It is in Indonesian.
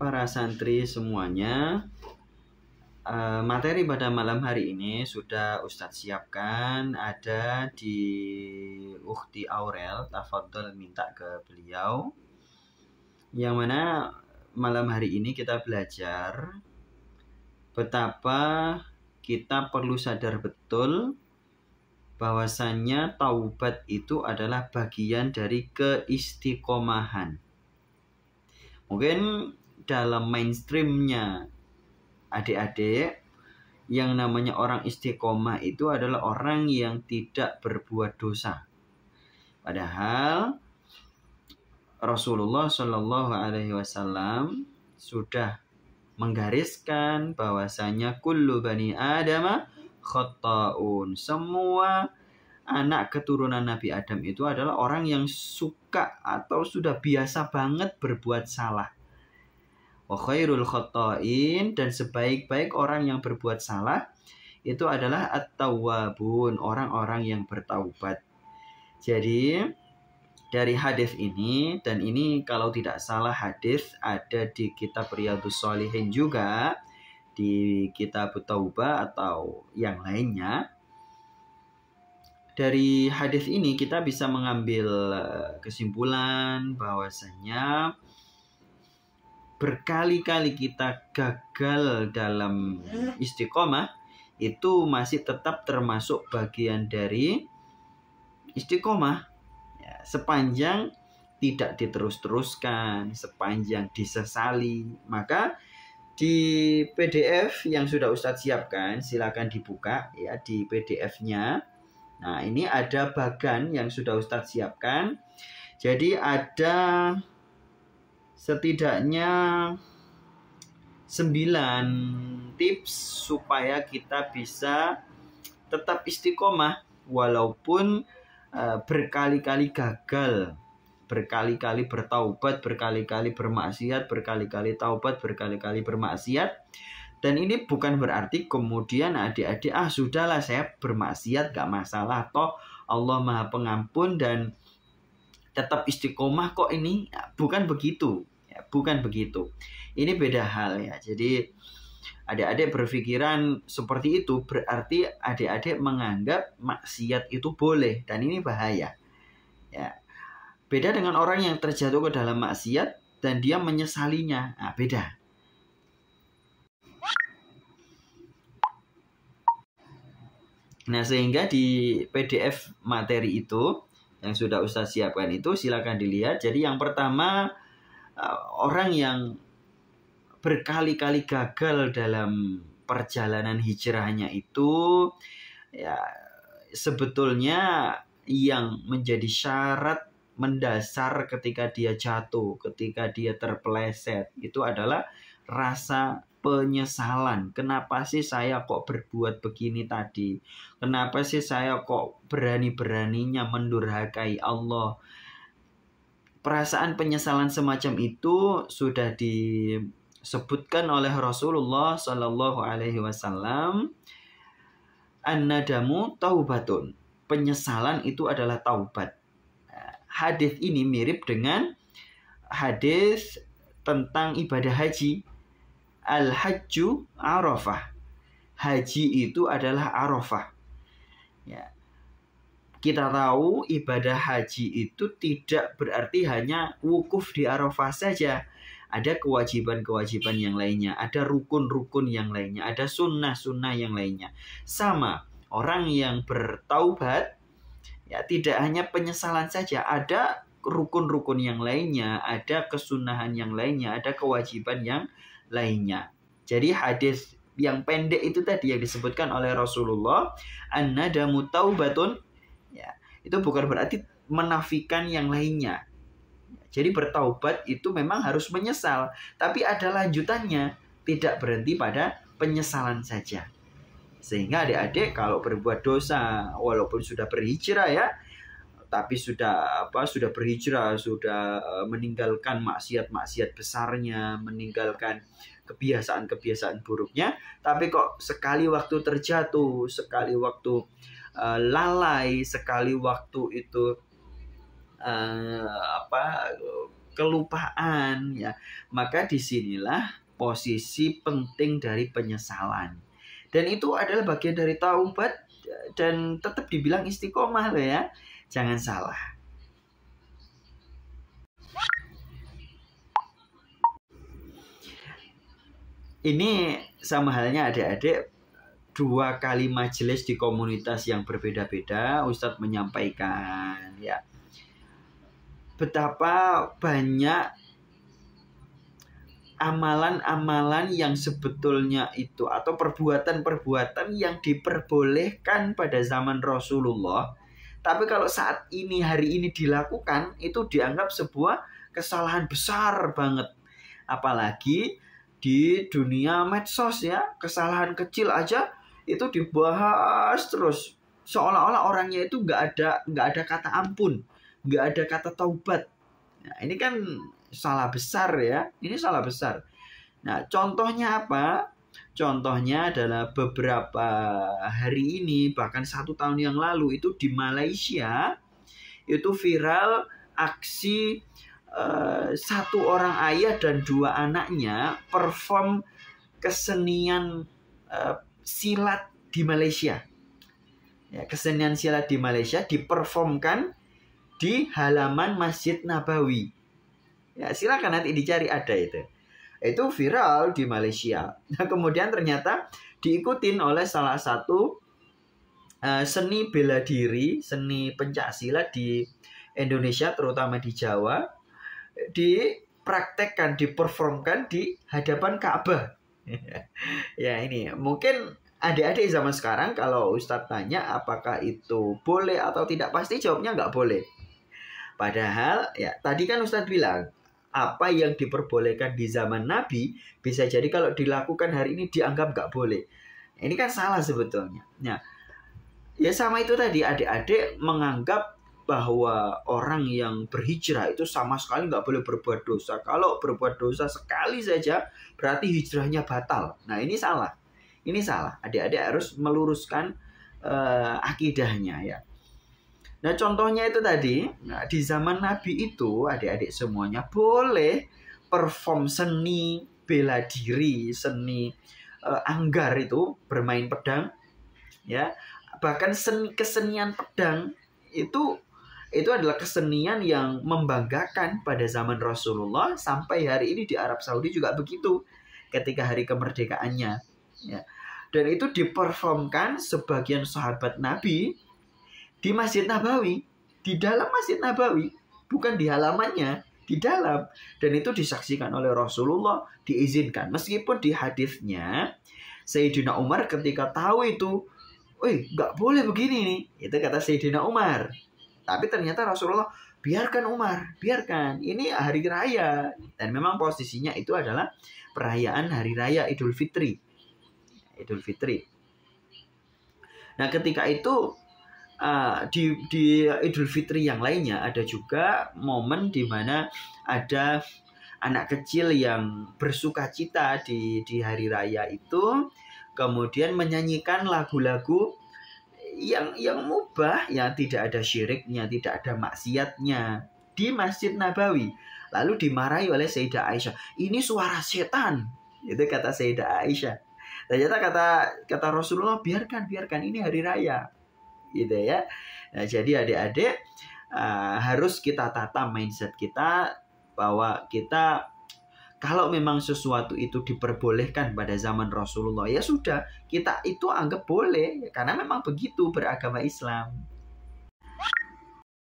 para santri semuanya, materi pada malam hari ini sudah Ustadz siapkan, ada di Ukhti Aurel. Tafadhol minta ke beliau, yang mana malam hari ini kita belajar betapa kita perlu sadar betul bahwasannya taubat itu adalah bagian dari keistiqomahan. Mungkin dalam mainstreamnya adik-adik, yang namanya orang istiqomah itu adalah orang yang tidak berbuat dosa. Padahal Rasulullah Shallallahu Alaihi Wasallam sudah menggariskan bahwasanya kullu bani Adam khata'un. Semua anak keturunan Nabi Adam itu adalah orang yang suka atau sudah biasa banget berbuat salah. Wa khairul khata'in, dan sebaik-baik orang yang berbuat salah itu adalah at-tawwabun, orang-orang yang bertaubat. Jadi dari hadis ini, dan ini kalau tidak salah hadis ada di kitab Riyadhus Shalihin juga, di kitab Taubah atau yang lainnya. Dari hadis ini kita bisa mengambil kesimpulan bahwasanya berkali-kali kita gagal dalam istiqomah itu masih tetap termasuk bagian dari istiqomah ya, sepanjang tidak diterus-teruskan, sepanjang disesali. Maka di PDF yang sudah Ustadz siapkan, silakan dibuka ya di PDF-nya. Nah, ini ada bagan yang sudah Ustadz siapkan. Jadi ada setidaknya 9 tips supaya kita bisa tetap istiqomah walaupun berkali-kali gagal, berkali-kali bertaubat, berkali-kali bermaksiat, berkali-kali taubat, berkali-kali bermaksiat. Dan ini bukan berarti kemudian adik-adik, sudahlah saya bermaksiat gak masalah, toh Allah Maha Pengampun dan tetap istiqomah kok. Ini bukan begitu ya, bukan begitu. Ini beda hal ya. Jadi adik-adik berpikiran seperti itu berarti adik-adik menganggap maksiat itu boleh, dan ini bahaya ya. Beda dengan orang yang terjatuh ke dalam maksiat dan dia menyesalinya. Nah, beda. Nah, sehingga di PDF materi itu yang sudah Ustadz siapkan itu silakan dilihat. Jadi yang pertama, orang yang berkali-kali gagal dalam perjalanan hijrahnya itu ya, sebetulnya yang menjadi syarat mendasar ketika dia jatuh, ketika dia terpeleset, itu adalah rasa penyesalan. Kenapa sih saya kok berbuat begini tadi? Kenapa sih saya kok berani-beraninya mendurhakai Allah? Perasaan penyesalan semacam itu sudah disebutkan oleh Rasulullah Shallallahu Alaihi Wasallam. An-nadamu taubatun. Penyesalan itu adalah taubat. Hadis ini mirip dengan hadis tentang ibadah haji. Al-hajju Arafah. Haji itu adalah Arafah. Ya. Kita tahu ibadah haji itu tidak berarti hanya wukuf di Arafah saja. Ada kewajiban-kewajiban yang lainnya, ada rukun-rukun yang lainnya, ada sunnah-sunnah yang lainnya. Sama, orang yang bertaubat ya tidak hanya penyesalan saja, ada rukun-rukun yang lainnya, ada kesunahan yang lainnya, ada kewajiban yang lainnya. Jadi hadis yang pendek itu tadi yang disebutkan oleh Rasulullah, an-nadamu taubatun, ya, itu bukan berarti menafikan yang lainnya. Jadi bertaubat itu memang harus menyesal, tapi ada lanjutannya, tidak berhenti pada penyesalan saja. Sehingga adik-adik kalau berbuat dosa walaupun sudah berhijrah ya, tapi sudah berhijrah, sudah meninggalkan maksiat-maksiat besarnya, meninggalkan kebiasaan-kebiasaan buruknya, tapi kok sekali waktu terjatuh, sekali waktu lalai, sekali waktu itu kelupaan ya. Maka disinilah posisi penting dari penyesalan. Dan itu adalah bagian dari taubat dan tetap dibilang istiqomah loh ya. Jangan salah. Ini sama halnya adik-adik, 2 kali majelis di komunitas yang berbeda-beda Ustadz menyampaikan ya betapa banyak amalan-amalan yang sebetulnya itu atau perbuatan-perbuatan yang diperbolehkan pada zaman Rasulullah, tapi kalau saat ini hari ini dilakukan itu dianggap sebuah kesalahan besar banget. Apalagi di dunia medsos ya, kesalahan kecil aja itu dibahas terus, seolah-olah orangnya itu nggak ada kata ampun, nggak ada kata taubat. Nah, ini kan salah besar ya, ini salah besar. Nah, contohnya apa? Contohnya adalah beberapa hari ini, bahkan 1 tahun yang lalu itu di Malaysia itu viral aksi 1 orang ayah dan 2 anaknya perform kesenian silat di Malaysia. Ya, kesenian silat di Malaysia diperformkan di halaman Masjid Nabawi. Ya, silakan nanti dicari, ada itu. Itu viral di Malaysia. Nah, kemudian ternyata diikutin oleh salah satu seni bela diri, seni pencaksilat di Indonesia, terutama di Jawa, dipraktekkan, diperformkan di hadapan Ka'bah. Ya, ini mungkin adik-adik zaman sekarang kalau Ustadz tanya apakah itu boleh atau tidak, pasti jawabnya nggak boleh. Padahal ya tadi kan Ustadz bilang apa yang diperbolehkan di zaman Nabi bisa jadi kalau dilakukan hari ini dianggap nggak boleh. Ini kan salah sebetulnya. Nah, ya sama itu tadi, adik-adik menganggap bahwa orang yang berhijrah itu sama sekali nggak boleh berbuat dosa. Kalau berbuat dosa sekali saja berarti hijrahnya batal. Nah, ini salah. Ini salah. Adik-adik harus meluruskan akidahnya ya. Nah, contohnya itu tadi, nah, di zaman Nabi itu adik-adik semuanya boleh perform seni bela diri, seni anggar itu, bermain pedang ya. Bahkan kesenian pedang itu adalah kesenian yang membanggakan pada zaman Rasulullah, sampai hari ini di Arab Saudi juga begitu ketika hari kemerdekaannya ya. Dan itu diperformkan sebagian sahabat Nabi di Masjid Nabawi, di dalam Masjid Nabawi, bukan di halamannya, di dalam. Dan itu disaksikan oleh Rasulullah, diizinkan. Meskipun di hadisnya Sayyidina Umar ketika tahu itu, nggak boleh begini nih, itu kata Sayyidina Umar. Tapi ternyata Rasulullah, biarkan Umar, biarkan. Ini hari raya. Dan memang posisinya itu adalah perayaan hari raya Idul Fitri. Idul Fitri. Nah, ketika itu di Idul Fitri yang lainnya ada juga momen di mana ada anak kecil yang bersukacita di hari raya itu, kemudian menyanyikan lagu-lagu yang mubah, yang tidak ada syiriknya, tidak ada maksiatnya di Masjid Nabawi. Lalu dimarahi oleh Sayyidah Aisyah. Ini suara setan. Itu kata Sayyidah Aisyah. Ternyata kata Rasulullah, biarkan, ini hari raya. Gitu ya. Nah, jadi adik-adik harus kita tata mindset kita bahwa kita kalau memang sesuatu itu diperbolehkan pada zaman Rasulullah, ya sudah, kita itu anggap boleh karena memang begitu beragama Islam.